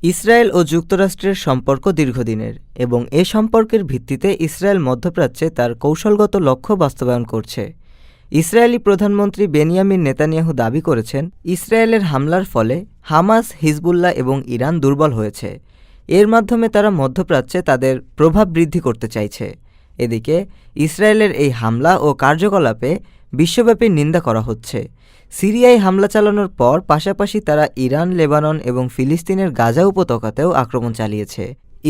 Israel ও যুক্তরাষ্ট্রের সম্পর্ক দীর্ঘদিনের এবং এ সম্পর্কের ভিত্তিতে ইসরায়েল মধ্যপ্রাচ্যে তার কৌশলগত লক্ষ্য বাস্তবায়ন করছে। ইসরায়েলি প্রধানমন্ত্রী বেনিয়ামিন নেতানিয়াহু দাবি করেছেন, ইসরায়েলের হামলার ফলে হামাস, হিজবুল্লাহ এবং ইরান দুর্বল হয়েছে। এর মাধ্যমে তারা মধ্যপ্রাচ্যে তাদের প্রভাব বৃদ্ধি করতে চাইছে। এদিকে ইসরায়েলের এই হামলা ও কার্যকলাপে বিশ্বব্যাপী নিন্দা করা হচ্ছে। সিরিয়ায় হামলা চালানোর পর পাশাপাশি তারা ইরান, লেবানন এবং ফিলিস্তিনের গাজা উপত্যকাতেও আক্রমণ চালিয়েছে।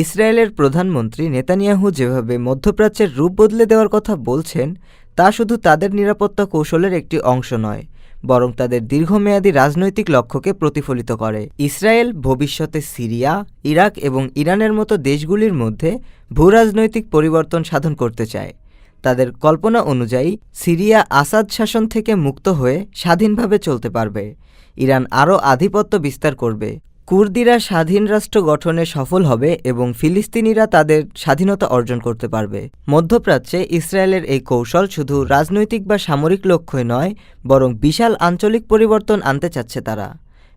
ইসরায়েলের প্রধানমন্ত্রী নেতানিয়াহু যেভাবে মধ্যপ্রাচ্যের রূপ বদলে দেওয়ার কথা বলছেন, তা শুধু তাদের নিরাপত্তা কৌশলের একটি অংশ নয়, বরং তাদের দীর্ঘমেয়াদী রাজনৈতিক লক্ষ্যকে প্রতিফলিত করে। ইসরায়েল ভবিষ্যতে সিরিয়া, ইরাক এবং ইরানের মতো দেশগুলির মধ্যে ভূরাজনৈতিক পরিবর্তন সাধন করতে চায়। তাদের কল্পনা অনুযায়ী সিরিয়া আসাদ শাসন থেকে মুক্ত হয়ে স্বাধীনভাবে চলতে পারবে। ইরান আরও আধিপত্য বিস্তার করবে। কুর্দিরা স্বাধীন রাষ্ট্র গঠনে সফল হবে এবং ফিলিস্তিনিরা তাদের স্বাধীনতা অর্জন করতে পারবে। মধ্যপ্রাচ্যে ইসরায়েলের এই কৌশল শুধু রাজনৈতিক বা সামরিক লক্ষ্যই নয়, বরং বিশাল আঞ্চলিক পরিবর্তন আনতে চাচ্ছে তারা।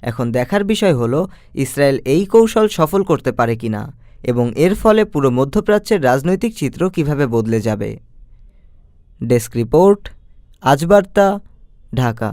এখন দেখার বিষয় হলো ইসরায়েল এই কৌশল সফল করতে পারে কিনা এবং এর ফলে পুরো মধ্যপ্রাচ্যের রাজনৈতিক চিত্র কিভাবে বদলে যাবে। ডেস্ক রিপোর্ট, আজ বার্তা, ঢাকা।